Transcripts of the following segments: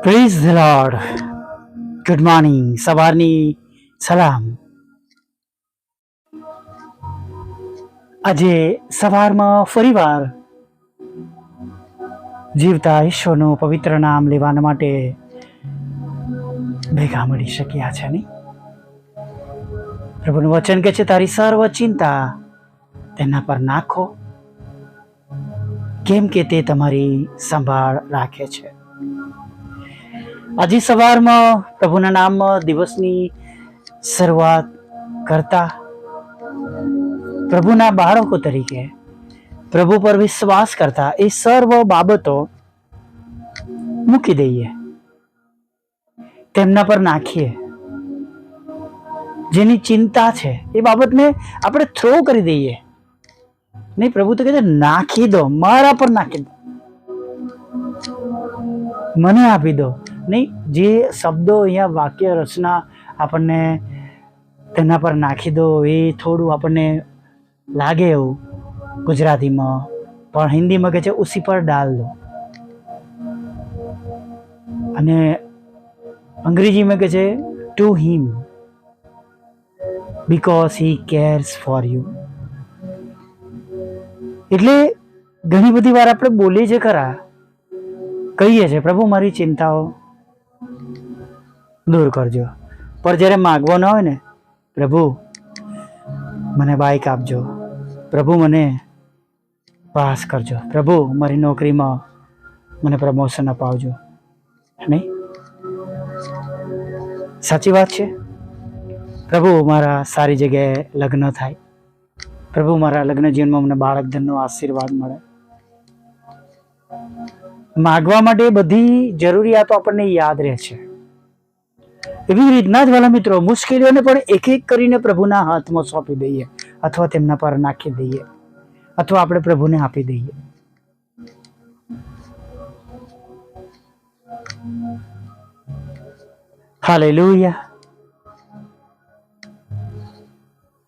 Praise the lord. Good morning. સવારની સલામ. આજે સવારમાં ફરીવાર જીવતા ઈશ્વરનું પવિત્ર નામ લેવાના માટે ભેગા મળી શક્યા છે નહીં? પ્રભુનું વચન કહે છે, તારી સર્વ ચિંતા તેના પર નાખો, કેમ કે તે તમારી સંભાળ રાખે છે. આજે સવારમાં પ્રભુના નામમાં દિવસની શરૂઆત કરતા પ્રભુના બાળકો તરીકે પ્રભુ પર વિશ્વાસ કરતા એ સર્વ બાબતો મૂકી દઈએ, તેમના પર નાખીએ. જેની ચિંતા છે એ બાબતને આપણે થ્રો કરી દઈએ. નહીં, પ્રભુ તો કહે છે નાખી દો, મારા પર નાખી દો, મને આપી દો. નહીં, જે શબ્દો અહીંયા વાક્ય રચના આપણને તેના પર નાખી દો એ થોડું આપણને લાગે એવું ગુજરાતીમાં, પણ હિન્દીમાં કહે છે ઉસી પર ડાલ દો, અને અંગ્રેજીમાં કહે છે to him because he cares for you. એટલે ઘણી બધી વાર આપણે બોલીએ છીએ ખરા, કહીએ છીએ પ્રભુ મારી ચિંતાઓ દૂર કરજો, પણ જ્યારે માગવો ના હોય ને, પ્રભુ મને બાઇક આપજો, પ્રભુ મને પાસ કરજો, પ્રભુ મારી નોકરીમાં મને પ્રમોશન અપાવજો. નહીં, સાચી વાત છે. પ્રભુ મારા સારી જગ્યાએ લગ્ન થાય, પ્રભુ મારા લગ્ન જીવનમાં મને બાળક ધનનો આશીર્વાદ મળે. માગવા માટે બધી જરૂરિયાતો આપણને યાદ રહે છે. એવી રીતના જ વાલા મિત્રો, મુશ્કેલીઓને પણ એક એક કરીને પ્રભુના હાથમાં સોંપી દઈએ, અથવા તેમના પર નાખી દઈએ, અથવા આપણે પ્રભુને આપી દઈએ. હાલેલુયા.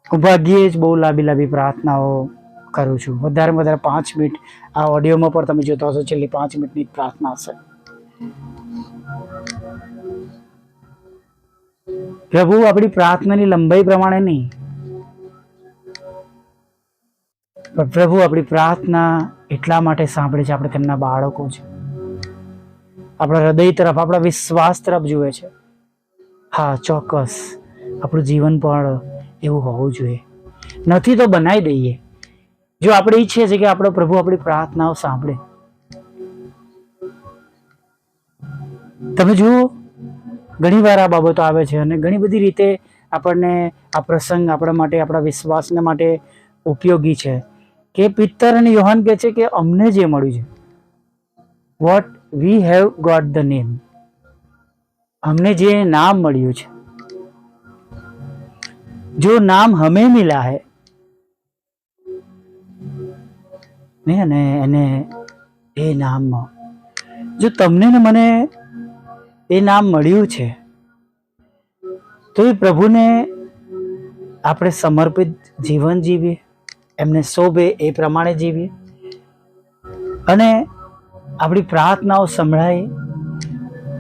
હું ભાગ્યે જ બહુ લાંબી પ્રાર્થનાઓ કરું છું. વધારેમાં વધારે 5 મિનિટ. આ ઓડિયોમાં પણ તમે જોતા હશો છેલ્લી 5 મિનિટની પ્રાર્થના હશે. પ્રભુ આપણી પ્રાર્થનાની લંબાઈ પ્રમાણે નહીં, પણ પ્રભુ આપણી પ્રાર્થના એટલા માટે સાંભળે છે, આપણે તેમના બાળકો છે, આપણા હૃદય તરફ, આપણા વિશ્વાસ તરફ જુએ છે. હા, ચોક્કસ આપણું જીવન પણ એવું હોવું જોઈએ. નથી તો બનાવી દઈએ. જો આપણે ઈચ્છીએ છીએ કે આપણો પ્રભુ આપણી પ્રાર્થનાઓ સાંભળે. તમે જુઓ, ઘણી વાર આ બાબતો આવે છે અને ઘણી બધી રીતે આપણને આ પ્રસંગ આપણા માટે, આપણા વિશ્વાસને માટે ઉપયોગી છે. કે પિત્તર અને યોહાન કહે છે કે અમને જે મળ્યું છે, what we have got the name, અમને જે નામ મળ્યું છે, જો નામ હમે મિલા હૈ, ને અને એને એ નામમાં જો તમને ને મને એ નામ મળ્યું છે, તો એ પ્રભુને આપણે સમર્પિત જીવન જીવીએ, એમને શોભે એ પ્રમાણે જીવીએ, અને આપણી પ્રાર્થનાઓ સંભળાય,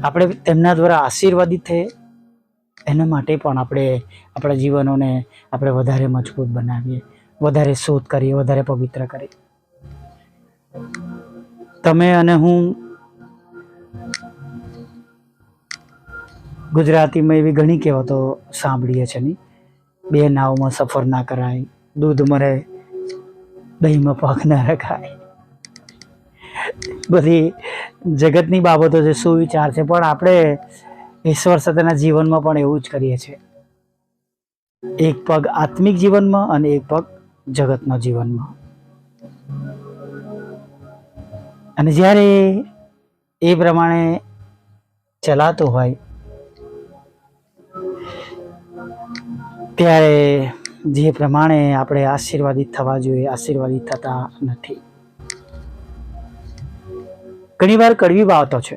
આપણે તેમના દ્વારા આશીર્વાદિત થઈએ. એના માટે પણ આપણે આપણા જીવનોને આપણે વધારે મજબૂત બનાવીએ, વધારે શુદ્ધ કરીએ, વધારે પવિત્ર કરીએ. તમે અને હું ગુજરાતીમાં એવી ઘણી કહેવતો સાંભળીએ છીએ નહીં? 2 નાવમાં સફર ના કરાય, દૂધ મરે દહીંમાં પગ ના રખાય. બધી જગતની બાબતો છે, સુવિચાર છે, પણ આપણે ઈશ્વર સાથેના જીવનમાં પણ એવું જ કરીએ છીએ. એક પગ આત્મિક જીવનમાં અને એક પગ જગતના જીવનમાં. અને જ્યારે એ પ્રમાણે ચલાતું હોય ત્યારે જે પ્રમાણે આપણે આશીર્વાદિત થવા જોઈએ, આશીર્વાદિત થતા નથી. ઘણી વાર કડવી વાતો છે,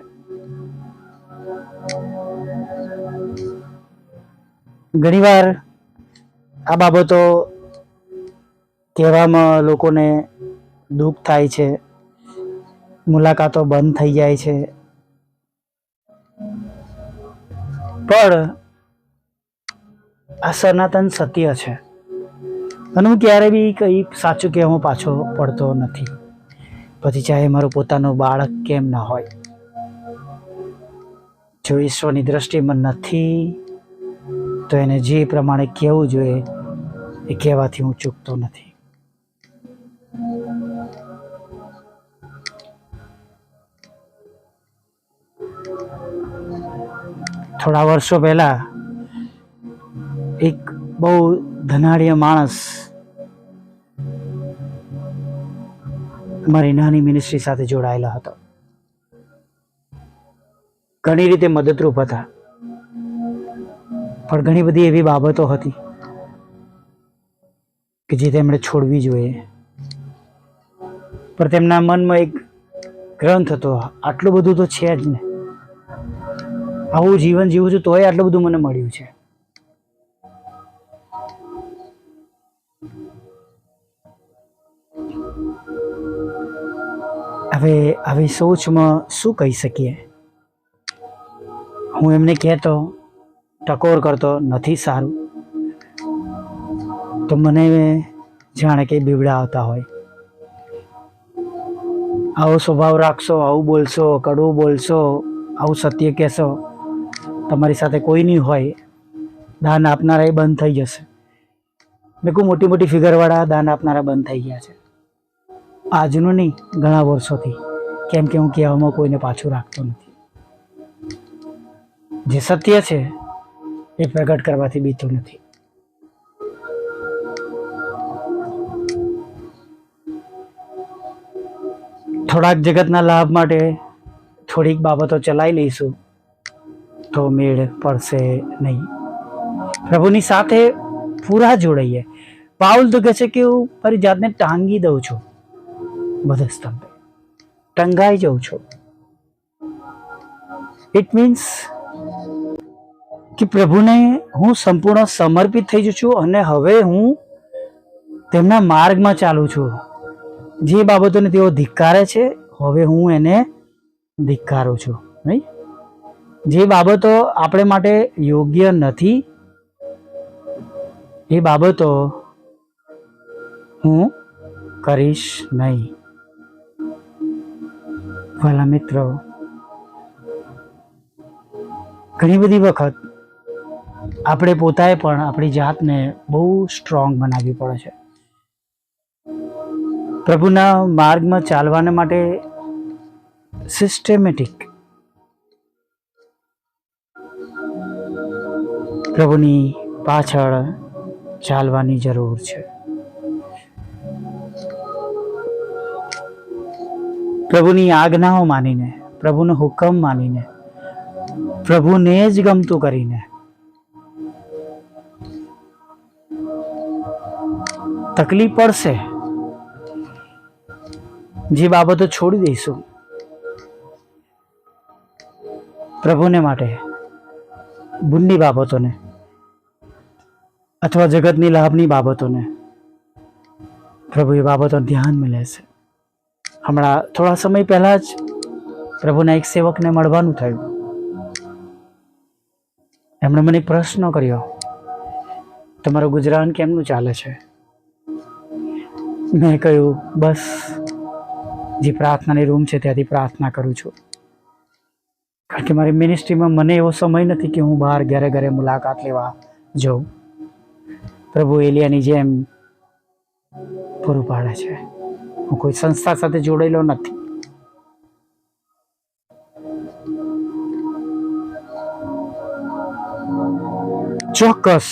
ઘણી વાર આ બાબતો કહેવામાં લોકોને દુઃખ થાય છે, મુલાકાતો બંધ થઈ જાય છે, પણ આ સનાતન સત્ય છે અને હું ક્યારે બી કંઈ સાચું કહેવામાં પાછો પડતો નથી. પછી ચાહે મારું પોતાનું બાળક કેમ ના હોય, જો ઈશ્વરની દ્રષ્ટિમાં નથી તો એને જે પ્રમાણે કહેવું જોઈએ એ કહેવાથી હું ચૂકતો નથી. થોડા વર્ષો પહેલા એક બહુ ધનાઢ્ય માણસ મારી નાની મિનિસ્ટ્રી સાથે જોડાયેલા હતા. ઘણી રીતે મદદરૂપ હતા, પણ ઘણી બધી એવી બાબતો હતી કે જે તેમણે છોડવી જોઈએ. પણ તેમના મનમાં એક ગ્રંથ હતો, આટલું બધું તો છે જ ને, આવું જીવન જીવું છું તોય આટલું બધું મને મળ્યું છે. હવે આવી સોચમાં શું કહી શકીએ? હું એમને કહેતો, ટકોર કરતો નથી સારું, તો મને જાણે કે બીવડા આવતા હોય. આવો સ્વભાવ રાખશો, આવું બોલશો, કડવું બોલશો, આવું સત્ય કહેશો, તમારી સાથે કોઈ નહીં હોય, દાન આપનારા એ બંધ થઈ જશે. મેં કહું મોટી મોટી ફિગરવાળા દાન આપનારા બંધ થઈ ગયા છે. આજનું નહીં, ઘણા વર્ષોથી. કેમ કે હું કહેવામાં કોઈને પાછું રાખતો નથી. જે સત્ય છે એ પ્રગટ કરવાથી બીતો નથી. થોડાક જગતના લાભ માટે થોડીક બાબતો ચલાવી લઈશું તો મેળ પડશે નહીં. પ્રભુની સાથે પૂરા જોડાઈએ. પાઉલ તો કહે છે કે હું મારી જાતને ટાંગી દઉં છું, વધસ્તંભે ટંગાઈ જાઉં છું. ઇટ મીન્સ કે પ્રભુને હું સંપૂર્ણ સમર્પિત થઈ જઉં છું અને હવે હું તેમના માર્ગમાં ચાલું છું. જે બાબતોને તેઓ ધિક્કારે છે હવે હું એને ધિક્કારું છું. નહીં, જે બાબતો આપણે માટે યોગ્ય નથી એ બાબતો હું કરીશ નહીં. ભલા મિત્રો, ઘણી બધી વખત આપણે પોતાએ પણ આપણી જાતને બહુ સ્ટ્રોંગ બનાવવી પડે છે. પ્રભુના માર્ગમાં ચાલવાને માટે સિસ્ટેમેટિક પ્રભુની પાછળ ચાલવાની જરૂર છે. પ્રભુની આજ્ઞાઓ માનીને, પ્રભુનો હુકમ માનીને, પ્રભુને જ ગમતું કરીને તકલીફ પડશે. જે બાબતો છોડી દઈશું પ્રભુને માટે, ભૂલની બાબતોને અથવા જગતની લાભની બાબતોને, પ્રભુ એ બાબતો ધ્યાનમાં લેશે. હમણાં થોડા સમય પહેલા જ પ્રભુના એક સેવકને મળવાનું થયું. એમણે મને પ્રશ્ન કર્યો, તમારું ગુજરાન કેમનું ચાલે છે? મેં કહ્યું, બસ જે પ્રાર્થનાની રૂમ છે ત્યાંથી પ્રાર્થના કરું છું. કારણ કે મારી મિનિસ્ટ્રીમાં મને એવો સમય નથી કે હું બહાર ઘરે ઘરે મુલાકાત લેવા જાઉં. પ્રભુ એલિયાની જેમ પૂરું પાડે છે. હું કોઈ સંસ્થા સાથે જોડાયેલો નથી. ચોક્કસ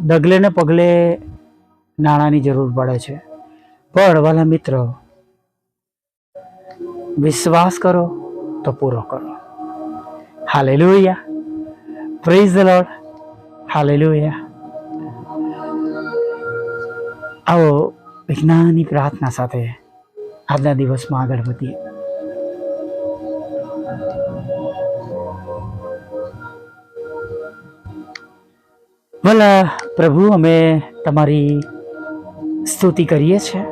ડગલે ને પગલે નાણાંની જરૂર પડે છે, પણ વાલા મિત્રો, વિશ્વાસ કરો તો પૂરો કરો. Hallelujah, praise the lord, hallelujah. આવો વિજ્ઞાનની પ્રાર્થના સાથે આજના દિવસમાં આગળ વધીએ. ભલા પ્રભુ, અમે તમારી સ્તુતિ કરીએ છીએ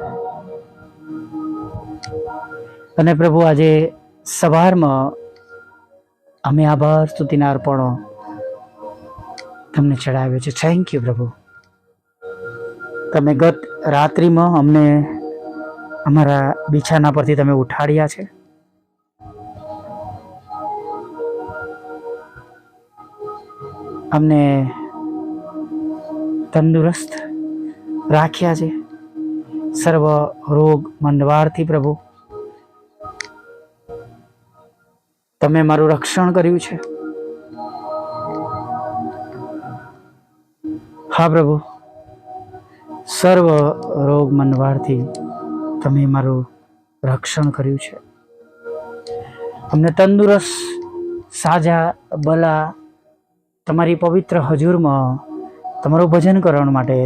અને પ્રભુ આજે સવારમાં અમે આભાર સ્તુતિના અર્પણો તમને ચડાવ્યો છે. થેન્ક યુ પ્રભુ. તમે ગત રાત્રિમાં અમને અમારા બિછાના પરથી તમે ઉઠાડ્યા છે. અમને તંદુરસ્ત રાખ્યા છે સર્વ રોગ મંદવારથી. પ્રભુ તમે મારું રક્ષણ કર્યું છે. હા પ્રભુ, સર્વ રોગ મંદવારથી તમે મારું રક્ષણ કર્યું છે. અમને તંદુરસ્ત સાજા ભલા તમારી પવિત્ર હજુરમાં તમારું ભજન કરવા માટે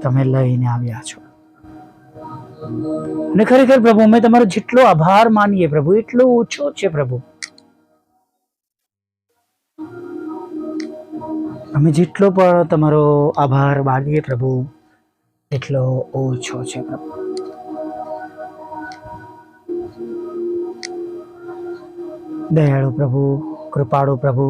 તમે લઈને આવ્યા છો. અને ખરેખર પ્રભુ અમે તમારો જેટલો આભાર માનીએ પ્રભુ એટલો ઓછો છે પ્રભુ. અમે જેટલો પણ તમારો આભાર માનીએ પ્રભુ એટલો ઓછો છે પ્રભુ. દયાળુ પ્રભુ, કૃપાળુ પ્રભુ,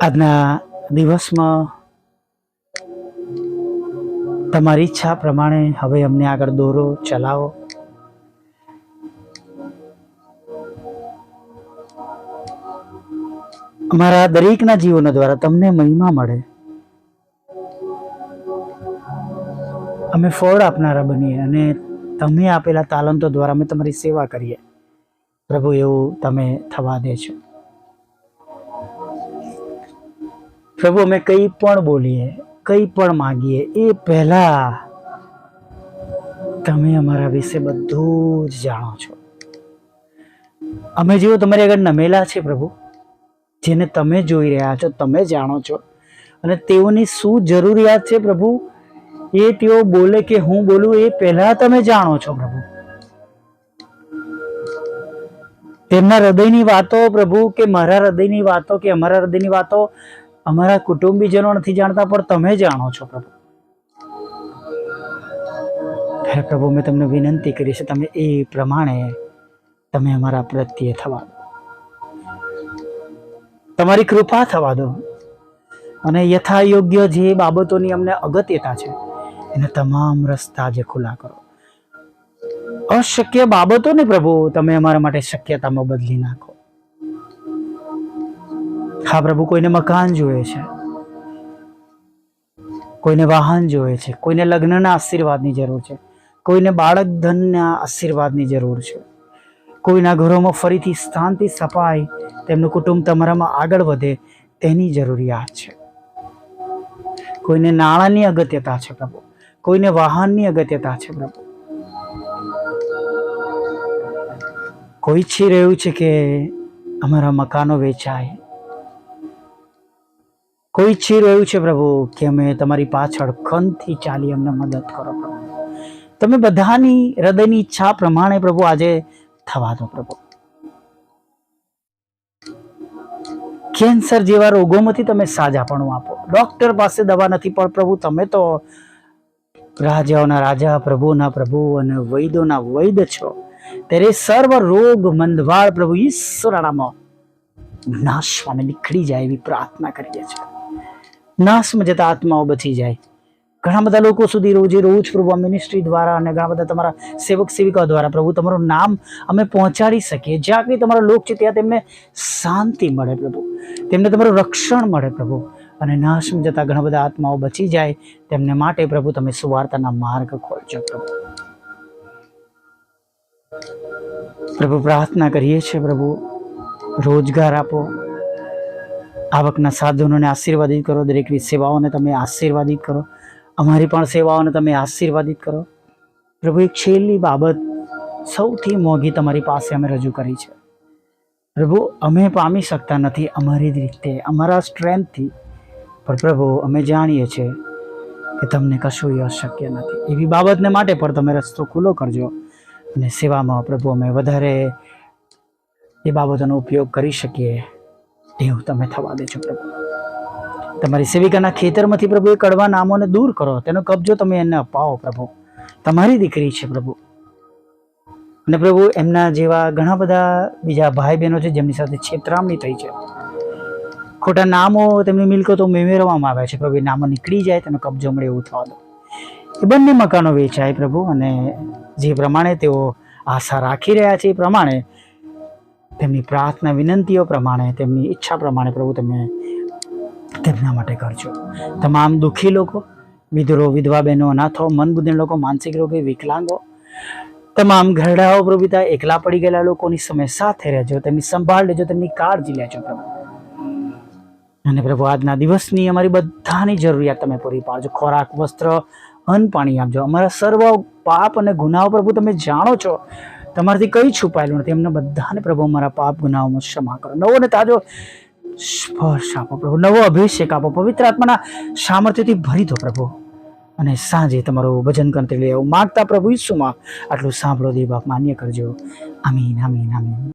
આજના દિવસમાં તમારી ઈચ્છા પ્રમાણે હવે અમને આગળ દોરો, ચલાવો. અમારા દરેકના જીવનો દ્વારા તમને મહિમા મળે. અમે ફળ આપનારા બનીએ અને તમે આપેલા તાલંતો દ્વારા અમે તમારી સેવા કરીએ પ્રભુ. એવું તમે થવા દેજો પ્રભુ. અમે કંઈ પણ બોલીએ, કંઈ પણ માગીએ એ પહેલા તમે અમારા વિશે બધું જ જાણો છો. અમે જેઓ તમારી આગળ નમેલા છે પ્રભુ, જેને તમે જોઈ રહ્યા છો, તમે જાણો છો. અને તેઓની શું જરૂરિયાત છે પ્રભુ એ તેઓ બોલે કે હું બોલું એ પહેલા તમે જાણો છો પ્રભુ. તેમના હૃદયની વાતો પ્રભુ, કે મારા હૃદયની વાતો, કે અમારા હૃદયની વાતો અમારા કુટુંબીજનો નથી જાણતા, પણ તમે જાણો છો પ્રભુ. હે પ્રભુ, મેં તમને વિનંતી કરી છે તમે એ પ્રમાણે તમે અમારા પ્રત્યે થવા દો, તમારી કૃપા થવા દો. અને યથા યોગ્ય જે બાબતોની અમને અગત્યતા છે એને તમામ રસ્તા જે ખુલ્લા કરો. અશક્ય બાબતોને પ્રભુ તમે અમારા માટે શક્યતામાં બદલી નાખો. હા પ્રભુ, કોઈને મકાન જોઈએ છે, કોઈને વાહન જોઈએ છે, કોઈને લગ્નના આશીર્વાદની જરૂર છે, કોઈને બાળક ધનના આશીર્વાદની જરૂર છે, કોઈના ઘરોમાં ફરીથી શાંતિ સફાઈ, તેમનું કુટુંબ તમારામાં આગળ વધે તેની જરૂરિયાત છે. કોઈને નાણાંની અગત્યતા છે પ્રભુ, કોઈને વાહનની અગત્યતા છે પ્રભુ. કોઈ ઈચ્છી રહ્યું છે કે અમારા મકાનો વેચાય, કોઈ ઈચ્છી રહ્યું છે પ્રભુ કે અમે તમારી પાછળ ખંતથી ચાલી અમને મદદ કરો પ્રભુ. તમે બધાની હૃદયની ઈચ્છા પ્રમાણે પ્રભુ આજે થવા દો પ્રભુ. કેન્સર જેવા રોગોમાંથી તમે સાજાપણું આપો. ડોક્ટર પાસે દવા નથી, પણ પ્રભુ તમે તો રાજાઓના રાજા, પ્રભુના પ્રભુ અને વૈદોના વૈદ છો. ત્યારે સર્વ રોગ મંદવાળ પ્રભુ ઈશ્વરનામાં નાશમાં નીકળી જાય એવી પ્રાર્થના કરીએ છીએ. નાશમાં જતા આત્માઓ બચી જાય. ઘણા બધા લોકો સુધી રોજ પ્રભુ મિનિસ્ટ્રી દ્વારા અને ઘણા બધા તમારા સેવક સેવિકા દ્વારા પ્રભુ તમારું નામ અમે પહોંચાડી શકીએ. જ્યાં કંઈ તમારા લોક છે ત્યાં તેમને શાંતિ મળે પ્રભુ, તેમને તમારું રક્ષણ મળે પ્રભુ. અને નાશમાં જતા ઘણા બધા આત્માઓ બચી જાય તેમને માટે પ્રભુ તમે સુવાર્તાના માર્ગ ખોલજો પ્રભુ. પ્રભુ પ્રાર્થના કરીએ છીએ પ્રભુ, રોજગાર આપો, આવકના સાધનોને આશીર્વાદિત કરો, દરેકની સેવાઓને તમે આશીર્વાદિત કરો, અમારી પણ સેવાઓને તમે આશીર્વાદિત કરો પ્રભુ. એક છેલ્લી બાબત સૌથી મોંઘી તમારી પાસે અમે રજૂ કરી છે પ્રભુ. અમે પામી શકતા નથી અમારી રીતે, અમારા સ્ટ્રેન્થથી, પણ પ્રભુ અમે જાણીએ છીએ કે તમને કશું અશક્ય નથી. એવી બાબતને માટે પણ તમે રસ્તો ખુલ્લો કરજો અને સેવામાં પ્રભુ અમે વધારે એ બાબતોનો ઉપયોગ કરી શકીએ એવું તમે થવા દેજો પ્રભુ. તમારી સેવિકાના ખેતરમાંથી પ્રભુ એ કડવા નામોને દૂર કરો, તેનો કબજો તમે એને અપાવો પ્રભુ. તમારી દીકરી છે પ્રભુ. અને પ્રભુ એમના જેવા ઘણા બધા બીજા ભાઈ બહેનો છે જેમની સાથે છેતરામણી થઈ છે, ખોટા નામો તેમની મિલકતો મેળવવામાં આવે છે પ્રભુ. એ નામો નીકળી જાય, તેનો કબજો મળે એવું થવા દો. એ બંને મકાનો વેચાય પ્રભુ, અને જે પ્રમાણે તેઓ આશા રાખી રહ્યા છે એ પ્રમાણે તેમની પ્રાર્થના વિનંતીઓ પ્રમાણે, તેમની ઈચ્છા પ્રમાણે પ્રભુ તમે તેમના માટે કરજો. તમામ દુઃખી લોકો, વિધરો, વિધવા બહેનો, અનાથો, મન બુદ્ધિ લોકો, માનસિક રોગી, વિકલાંગો, તમામ ઘરડાઓ પ્રભુ પિતા, એકલા પડી ગયેલા લોકોની સમય સાથે રહેજો, તેમની સંભાળ લેજો, તેમની કાળજી લેજો પ્રભુ. અને પ્રભુ આજના દિવસની અમારી બધાની જરૂરિયાત તમે પૂરી પાડજો. ખોરાક, વસ્ત્ર, અન્ન, પાણી આપજો. અમારા સર્વ પાપ અને ગુનાઓ પ્રભુ તમે જાણો છો, તમારાથી કંઈ છુપાયેલું નથી. એમને બધાને પ્રભુ અમારા પાપ ગુનાઓમાં ક્ષમા કરો. નવો ને તાજો સ્પર્શ આપો પ્રભુ, નવો અભિષેક આપો, પવિત્ર આત્માના સામર્થ્યથી ભરી દો પ્રભુ. અને સાંજે તમારું ભજન કરતી લેવું માગતા પ્રભુ ઈસુમાં આટલું સાંભળો દેવ બાપ, માન્ય કરજો. આમીન, આમીન, આમીન.